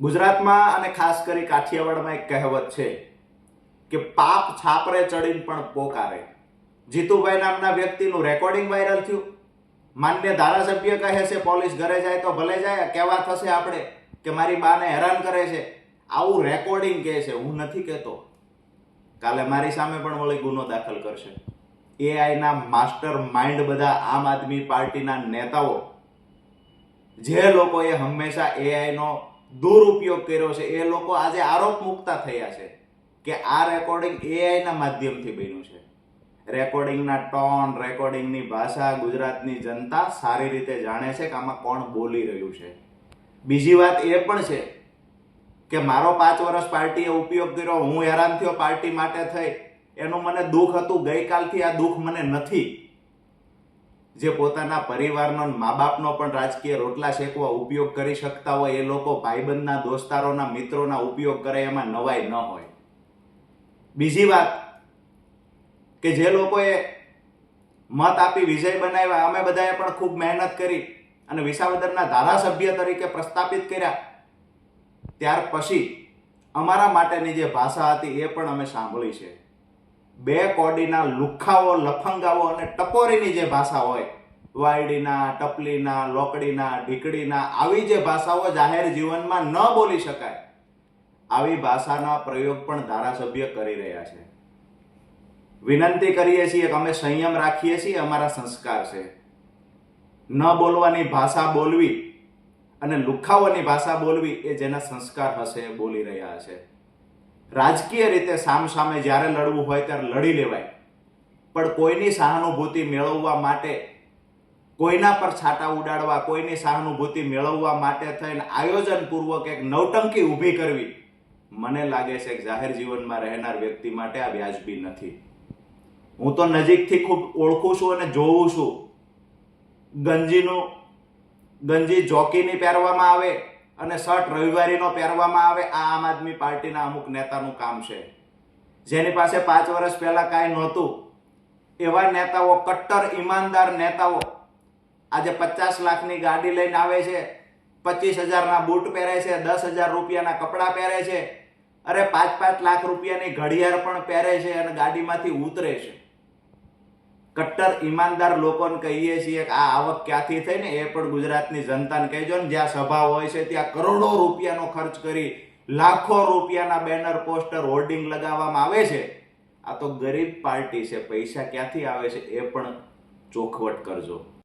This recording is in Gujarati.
ગુજરાતમાં અને ખાસ કરી કાઠિયાવાડમાં એક કહેવત છે કે પાપ છાપરે ચડીને પણ પોકારે. જીતુભાઈ નામના વ્યક્તિનું રેકોર્ડિંગ વાયરલ થયું. માન્ય ધારાસભ્ય કહે છે પોલીસ ઘરે જાય તો ભલે જાય, કેવા થશે આપણે કે મારી બાને હેરાન કરે છે. આવું રેકોર્ડિંગ કહે છે, હું નથી કહેતો. કાલે મારી સામે પણ વળી ગુનો દાખલ કરશે. એઆઈના માસ્ટર માઇન્ડ બધા આમ આદમી પાર્ટીના નેતાઓ, જે લોકોએ હંમેશા એઆઈનો દુરુપયોગ કર્યો છે, એ લોકો આજે આરોપ મુકતા થયા છે કે આ રેકોર્ડિંગ એઆઈના માધ્યમથી બન્યું છે. રેકોર્ડિંગના ટોન, રેકોર્ડિંગની ભાષા ગુજરાતની જનતા સારી રીતે જાણે છે કે આમાં કોણ બોલી રહ્યું છે. બીજી વાત એ પણ છે કે મારો 5 વર્ષ પાર્ટીએ ઉપયોગ કર્યો, હું હેરાન થયો પાર્ટી માટે થઈ, એનું મને દુઃખ હતું. ગઈકાલથી આ દુઃખ મને નથી. જે પોતાના પરિવારનો, મા બાપનો પણ રાજકીય રોટલા શેકવા ઉપયોગ કરી શકતા હોય, એ લોકો ભાઈબંધના, દોસ્તારોના, મિત્રોના ઉપયોગ કરે, એમાં નવાઈ ન હોય. બીજી વાત કે જે લોકોએ મત આપી વિજય બનાવ્યા, અમે બધાએ પણ ખૂબ મહેનત કરી અને વિસાવદરના ધારાસભ્ય તરીકે પ્રસ્થાપિત કર્યા, ત્યાર પછી અમારા માટેની જે ભાષા હતી એ પણ અમે સાંભળી છે. 2 કોડીના લુખ્ખાઓ, લફંગાઓ અને ટપોરીની જે ભાષા હોય, વાયડીના, ટપલીના, લોકડીના, ઢીકડીના, આવી જે ભાષાઓ જાહેર જીવનમાં ન બોલી શકાય, આવી ભાષાના પ્રયોગ પણ ધારાસભ્ય કરી રહ્યા છે. વિનંતી કરીએ છીએ કે અમે સંયમ રાખીએ છીએ, અમારા સંસ્કાર છે. ન બોલવાની ભાષા બોલવી અને લુખ્ખાઓની ભાષા બોલવી એ જેના સંસ્કાર હશે એ બોલી રહ્યા હશે. રાજકીય રીતે સામસામે જ્યારે લડવું હોય ત્યારે લડી લેવાય, પણ કોઈની સહાનુભૂતિ મેળવવા માટે, કોઈના પર છાંટા ઉડાડવા, કોઈની સહાનુભૂતિ મેળવવા માટે થઈને આયોજનપૂર્વક એક નવટંકી ઊભી કરવી, મને લાગે છે કે જાહેર જીવનમાં રહેનાર વ્યક્તિ માટે આ વ્યાજબી નથી. હું તો નજીકથી ખૂબ ઓળખું છું અને જોઉં છું. ગંજી જોકીની પહેરવામાં આવે અને શર્ટ રવિવારીનો પહેરવામાં આવે. આ આમ આદમી પાર્ટીના અમુક નેતાનું કામ છે. જેની પાસે 5 વર્ષ પહેલા કાંઈ નહોતું, એવા નેતાઓ, કટ્ટર ઈમાનદાર નેતાઓ આજે 50 લાખની ગાડી લઈને આવે છે, 25,000ના બૂટ પહેરે છે, 10,000 રૂપિયાના કપડાં પહેરે છે, અરે 5-5 લાખ રૂપિયાની ઘડિયાળ પણ પહેરે છે અને ગાડીમાંથી ઉતરે છે. કટ્ટર ઈમાનદાર લોકોને કહીએ છીએ કે આ આવક ક્યાંથી થઈ ને એ પણ ગુજરાતની જનતાને કહેજો ને. જ્યાં સભા હોય છે ત્યાં કરોડો રૂપિયાનો ખર્ચ કરી લાખો રૂપિયાના બેનર, પોસ્ટર, હોર્ડિંગ લગાવવામાં આવે છે. આ તો ગરીબ પાર્ટી છે, પૈસા ક્યાંથી આવે છે એ પણ ચોખવટ કરજો.